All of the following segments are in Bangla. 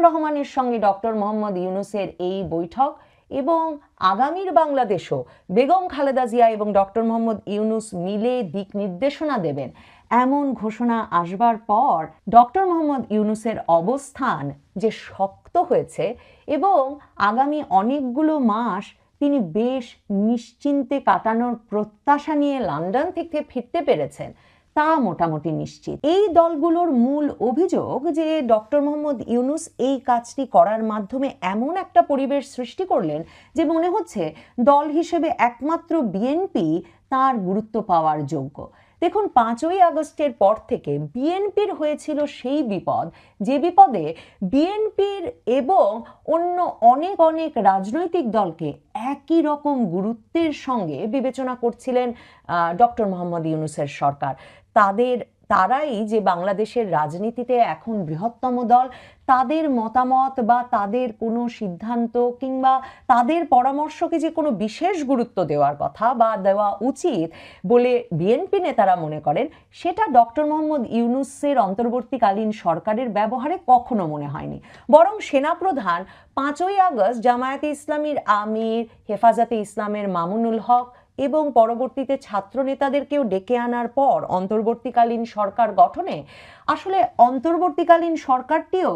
রহমানের সঙ্গে ডক্টর মোহাম্মদ ইউনূসের এই বৈঠক এবং আগামীর বাংলাদেশও বেগম খালেদা জিয়া এবং ডক্টর মোহাম্মদ ইউনূস মিলে দিক নির্দেশনা দেবেন এমন ঘোষণা আসবার পর ডক্টর মোহাম্মদ ইউনূসের অবস্থান যে শক্ত হয়েছে এবং আগামী অনেকগুলো মাস তিনি বেশ নিশ্চিন্তে কাটানোর প্রত্যাশা নিয়ে লন্ডন থেকে ফিরতে পেরেছেন তা মোটামুটি নিশ্চিত। এই দলগুলোর মূল অভিযোগ যে ডক্টর মোহাম্মদ ইউনূস এই কাজটি করার মাধ্যমে এমন একটা পরিবেশ সৃষ্টি করলেন যে মনে হচ্ছে দল হিসেবে একমাত্র বিএনপি তার গুরুত্ব পাওয়ার যোগ্য। দেখুন, 5ই আগস্টের পর থেকে বিএনপির হয়েছিল সেই বিপদ যে বিপদে বিএনপির এবং অন্য অনেক অনেক রাজনৈতিক দলকে একই রকম গুরুত্বের সঙ্গে বিবেচনা করছিলেন ডক্টর মোহাম্মদ ইউনূসের সরকার। তারাই যে বাংলাদেশের রাজনীতিতে এখন বৃহত্তম দল, তাদের মতামত বা তাদের কোনো সিদ্ধান্ত কিংবা তাদের পরামর্শকে যে কোনো বিশেষ গুরুত্ব দেওয়ার কথা বা দেওয়া উচিত বলে বিএনপি নেতারা মনে করেন, সেটা ডক্টর মোহাম্মদ ইউনূসের অন্তর্বর্তীকালীন সরকারের ব্যবহারে কখনো মনে হয়নি। বরং সেনাপ্রধান 5ই আগস্ট জামায়াতে ইসলামীর আমির, হেফাজতে ইসলামের মামুনুল হক এবং পরবর্তীতে ছাত্র নেতাদেরকেও ডেকে আনার পর অন্তর্বর্তীকালীন সরকার গঠনে আসলে অন্তর্বর্তীকালীন সরকারটিও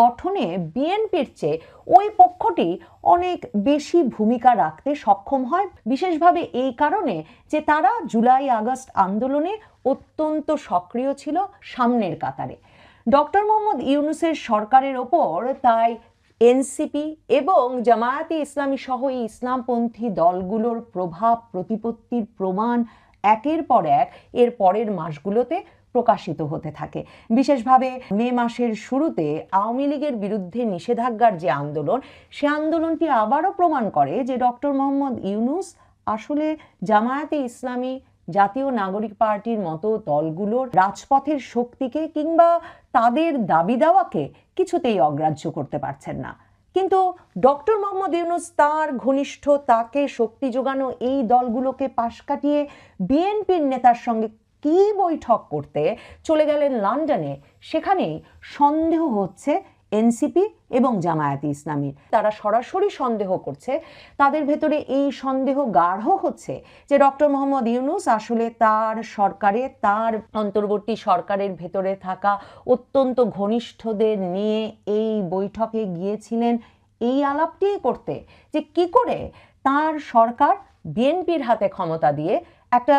গঠনে বিএনপির চেয়ে ওই পক্ষটি অনেক বেশি ভূমিকা রাখতে সক্ষম হয়, বিশেষভাবে এই কারণে যে তারা জুলাই আগস্ট আন্দোলনে অত্যন্ত সক্রিয় ছিল সামনের কাতারে। ডক্টর মোহাম্মদ ইউনূসের সরকারের ওপর তাই এনসিপি এবং জামায়াতে ইসলামী সহ এই ইসলামপন্থী দলগুলোর প্রভাব প্রতিপত্তির প্রমাণ একের পর এক এর পরের মাসগুলোতে প্রকাশিত হতে থাকে। বিশেষভাবে মে মাসের শুরুতে আওয়ামী লীগের বিরুদ্ধে নিষেধাজ্ঞার যে আন্দোলন, সে আন্দোলনটি আবারও প্রমাণ করে যে ডক্টর মোহাম্মদ ইউনূস আসলে জামায়াতে ইসলামী, জাতীয় নাগরিক পার্টির মতো দলগুলোর রাজপথের শক্তিকে কিংবা তাদের দাবি দাওয়াকে কিছুতেই অগ্রাহ্য করতে পারছেন না। কিন্তু ডক্টর মোহাম্মদ ইউনূস তার ঘনিষ্ঠ, তাকে শক্তি যোগানো এই দলগুলোকে পাশ কাটিয়ে বিএনপির নেতার সঙ্গে কি বৈঠক করতে চলে গেলেন লন্ডনে, সেখানেই সন্দেহ হচ্ছে এনসিপি এবং জামায়াতে ইসলামীর। তারা সরাসরি সন্দেহ করছে, তাদের ভেতরে এই সন্দেহ গাঢ় হচ্ছে যে ডক্টর মোহাম্মদ ইউনূস আসলে তার সরকারে, তার অন্তর্বর্তী সরকারের ভেতরে থাকা অত্যন্ত ঘনিষ্ঠদের নিয়ে এই বৈঠকে গিয়েছিলেন এই আলাপটি করতে যে কি করে তার সরকার বিএনপির হাতে ক্ষমতা দিয়ে একটা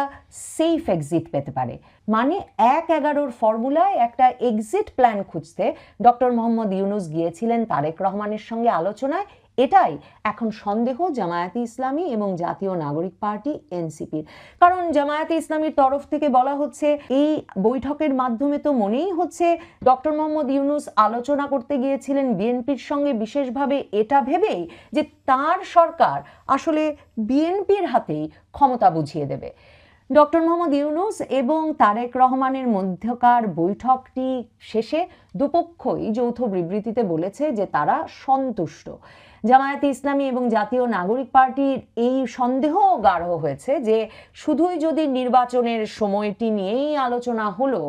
সেফ এক্সিট পেতে পারে। মানে 1-11 ফর্মুলায় একটা এক্সিট প্ল্যান খুঁজতে ডক্টর মোহাম্মদ ইউনূস গিয়েছিলেন তারেক রহমানের সঙ্গে আলোচনায়। এটাই এখন সন্দেহ জামায়াতে ইসলামী এবং জাতীয় নাগরিক পার্টি এনসিপির। কারণ জামায়াতে ইসলামীর তরফ থেকে বলা হচ্ছে এই বৈঠকের মাধ্যমে তো মনেই হচ্ছে ডক্টর মোহাম্মদ ইউনূস আলোচনা করতে গিয়েছিলেন বিএনপির সঙ্গে বিশেষভাবে এটা ভেবেই যে তার সরকার আসলে বিএনপির হাতেই ক্ষমতা বুঝিয়ে দেবে। ডক্টর মোহাম্মদ ইউনূস এবং তারেক রহমানের মধ্যকার বৈঠকটি শেষে দুপক্ষই যৌথ বিবৃতিতে বলেছে যে তারা সন্তুষ্ট। জামায়াতে ইসলামী এবং জাতীয় নাগরিক পার্টির এই সন্দেহ গাঢ় হয়েছে যে শুধুই যদি নির্বাচনের সময়টি নিয়েই আলোচনা হলো,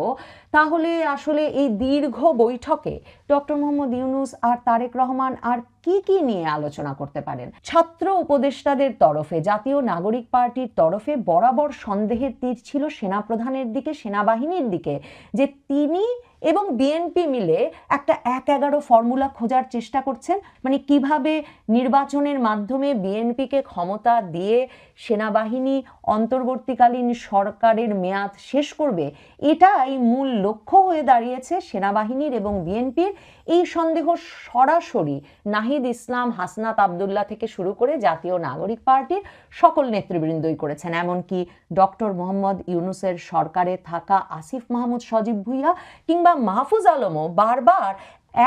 তাহলে আসলে এই দীর্ঘ বৈঠকে ডক্টর মোহাম্মদ ইউনূস আর তারেক রহমান আর কি কি নিয়ে আলোচনা করতে পারেন। ছাত্র উপদেষ্টাদের তরফে, জাতীয় নাগরিক পার্টির তরফে বরাবর সন্দেহের তীর ছিল সেনাপ্রধানের দিকে, সেনাবাহিনীর দিকে, যে তিনি এবং বিএনপি মিলে একটা 1-11 ফর্মুলা খোঁজার চেষ্টা করছেন। মানে কিভাবে নির্বাচনের মাধ্যমে বিএনপিকে ক্ষমতা দিয়ে সেনাবাহিনী অন্তর্বর্তীকালীন সরকারের মেয়াদ শেষ করবে, এটাই মূল লক্ষ্য হয়ে দাঁড়িয়েছে সেনাবাহিনীর এবং বিএনপির। এই সন্দেহ সরাসরি নাহিদ ইসলাম, হাসনাত আবদুল্লাহ থেকে শুরু করে জাতীয় নাগরিক পার্টির সকল নেতৃবৃন্দই করেছেন। এমনকি ডক্টর মোহাম্মদ ইউনূসের সরকারে থাকা আসিফ মাহমুদ সজীব ভুইয়া কিংবা মাহফুজ আলমও বারবার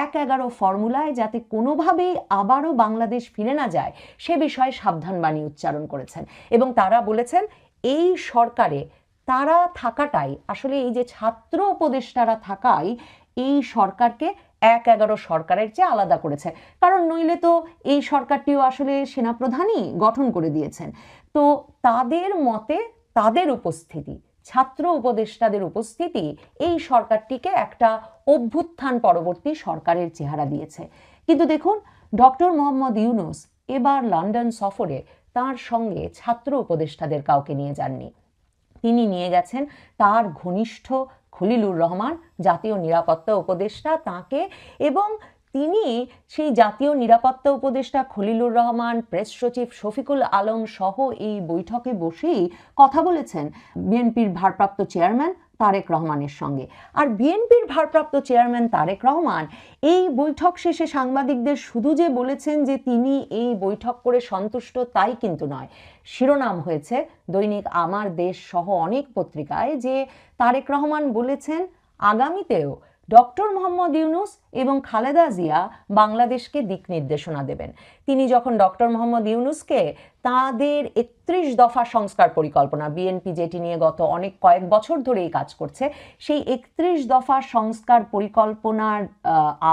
1-11 ফর্মুলায় যাতে কোনোভাবেই আবারও বাংলাদেশ ফিরে না যায় সে বিষয়ে সাবধান বাণী উচ্চারণ করেছেন। এবং তারা বলেছেন এই সরকারে তারা থাকাটাই আসলে, এই যে ছাত্র উপদেষ্টারা থাকাই এই সরকারকে 1-11 সরকারের চেয়ে আলাদা করেছে। কারণ নইলে তো এই সরকারটিও আসলে সেনাপ্রধানই গঠন করে দিয়েছেন। তো তাদের মতে তাদের উপস্থিতি ছাত্র উপদেষ্টাদের উপস্থিতি এই সরকারটিকে একটা অভ্যুত্থান পরবর্তী সরকারের চেহারা দিয়েছে। কিন্তু দেখুন, ডক্টর মোহাম্মদ ইউনূস এবার লন্ডন সফরে তার সঙ্গে ছাত্র উপদেষ্টাদের কাউকে নিয়ে যাননি। তিনি নিয়ে গেছেন তার ঘনিষ্ঠ খলিলুর রহমান, জাতীয় নিরাপত্তা উপদেষ্টা, তাকে, এবং তিনি সেই জাতীয় নিরাপত্তা উপদেষ্টা খলিলুর রহমান, প্রেস সচিব শফিকুল আলম সহ এই বৈঠকে বসেই কথা বলেছেন বিএনপির ভারপ্রাপ্ত চেয়ারম্যান তারেক রহমানের সঙ্গে। আর বিএনপির ভারপ্রাপ্ত চেয়ারম্যান তারেক রহমান এই বৈঠক শেষে সাংবাদিকদের শুধু যে বলেছেন যে তিনি এই বৈঠক করে সন্তুষ্ট তাই কিন্তু নয়। শিরোনাম হয়েছে দৈনিক আমার দেশ সহ অনেক পত্রিকায় যে তারেক রহমান বলেছেন আগামীতেও ডক্টর মোহাম্মদ ইউনূস এবং খালেদা জিয়া বাংলাদেশকে দিক নির্দেশনা দেবেন। তিনি যখন ডক্টর মোহাম্মদ ইউনূসকে তাদের 31 দফা সংস্কার পরিকল্পনা, বিএনপি যেটি নিয়ে গত কয়েক বছর ধরেই কাজ করছে, সেই 31 দফা সংস্কার পরিকল্পনার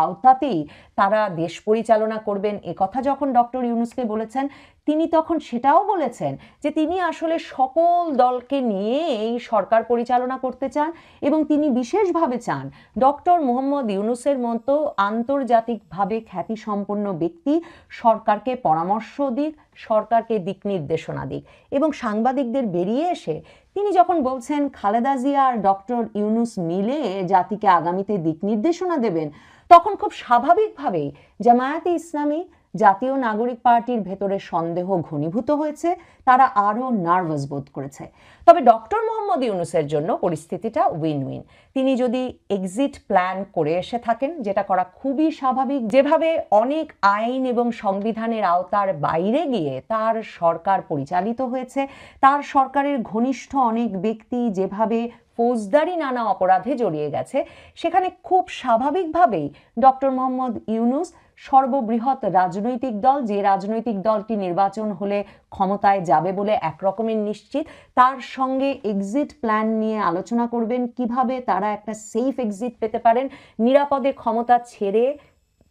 আওতাতেই তারা দেশ পরিচালনা করবেন এ কথা যখন ডক্টর ইউনূসকে বলেছেন, তিনি তখন সেটাও বলেছেন যে তিনি আসলে সকল দলকে নিয়ে এই সরকার পরিচালনা করতে চান এবং তিনি বিশেষভাবে চান ডক্টর মোহাম্মদ ইউনূসের মতো আন্তর্জাতিকভাবে খ্যাতিসম্পন্ন ব্যক্তি সরকারকে পরামর্শ দিক, সরকারকে দিক নির্দেশনা দিক। এবং সাংবাদিকদের বেরিয়ে এসে তিনি যখন বলছেন খালেদা জিয়া আর ডক্টর ইউনূস মিলে জাতিকে আগামীতে দিক নির্দেশনা দেবেন, তখন খুব স্বাভাবিকভাবেই জামায়াতে ইসলামী, জাতীয় নাগরিক পার্টির ভেতরে সন্দেহ ঘনীভূত হয়েছে, তারা আরও নার্ভাস বোধ করেছে। তবে ডক্টর মোহাম্মদ ইউনূসের জন্য পরিস্থিতিটা উইন উইন। তিনি যদি এক্সিট প্ল্যান করে এসে থাকেন, যেটা করা খুবই স্বাভাবিক, যেভাবে অনেক আইন এবং সংবিধানের আওতার বাইরে গিয়ে তার সরকার পরিচালিত হয়েছে, তার সরকারের ঘনিষ্ঠ অনেক ব্যক্তি যেভাবে ফৌজদারি নানা অপরাধে জড়িয়ে গেছে, সেখানে খুব স্বাভাবিকভাবেই ডক্টর মোহাম্মদ ইউনূস সর্ববৃহৎ রাজনৈতিক দল, যে রাজনৈতিক দলটি নির্বাচন হলে ক্ষমতায় যাবে বলে একরকমের নিশ্চিত, তার সঙ্গে এক্সিট প্ল্যান নিয়ে আলোচনা করবেন, কিভাবে তারা একটা সেফ এক্সিট পেতে পারেন, নিরাপদে ক্ষমতা ছেড়ে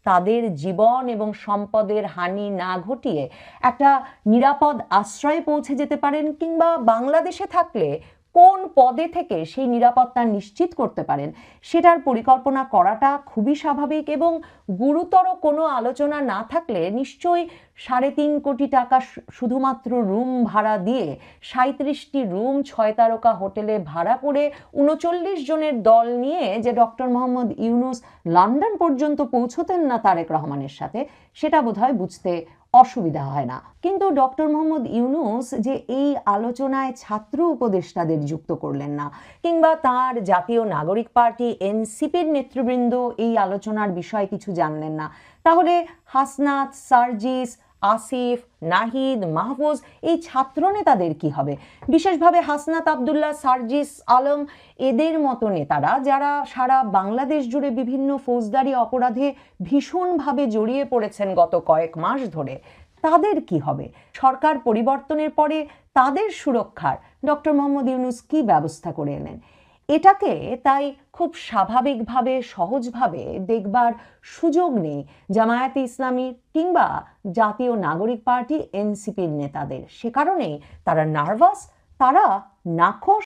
তাদের জীবন এবং সম্পদের হানি না ঘটিয়ে একটা নিরাপদ আশ্রয়ে পৌঁছে যেতে পারেন, কিংবা বাংলাদেশে থাকলে কোন পদে থেকে সেই নিরাপত্তা নিশ্চিত করতে পারেন, সেটার পরিকল্পনা করাটা খুবই স্বাভাবিক। এবং গুরুতর কোনো আলোচনা না থাকলে নিশ্চয়ই 3.5 কোটি টাকা শুধুমাত্র রুম ভাড়া দিয়ে 37টি রুম 6 তারকা হোটেলে ভাড়া করে 39 জনের দল নিয়ে যে ডক্টর মোহাম্মদ ইউনূস লন্ডন পর্যন্ত পৌঁছতেন না তারেক রহমানের সাথে, সেটা বোধহয় বুঝতে অসুবিধা হয় না। কিন্তু ডক্টর মোহাম্মদ ইউনূস যে এই আলোচনায় ছাত্র উপদেষ্টাদের যুক্ত করলেন না, কিংবা তার জাতীয় নাগরিক পার্টি এনসিপির নেতৃবৃন্দ এই আলোচনার বিষয়ে কিছু জানলেন না, তাহলে হাসনাত, সার্জিস, আসিফ, নাহিদ, মাহফুজ এই ছাত্র নেতাদের কি হবে? বিশেষভাবে হাসনাত আবদুল্লাহ, সার্জিস আলম এদের মতো নেতারা যারা সারা বাংলাদেশ জুড়ে বিভিন্ন ফৌজদারি অপরাধে ভীষণভাবে জড়িয়ে পড়েছেন গত কয়েক মাস ধরে, তাদের কি হবে? সরকার পরিবর্তনের পরে তাদের সুরক্ষার ডক্টর মোহাম্মদ ইউনূস কি ব্যবস্থা করে এলেন? এটাকে তাই খুব স্বাভাবিকভাবে, সহজভাবে দেখবার সুযোগ নেই জামায়াতে ইসলামীর কিংবা জাতীয় নাগরিক পার্টি এনসিপির নেতাদের। সে কারণেই তারা নার্ভাস, তারা নাখোশ,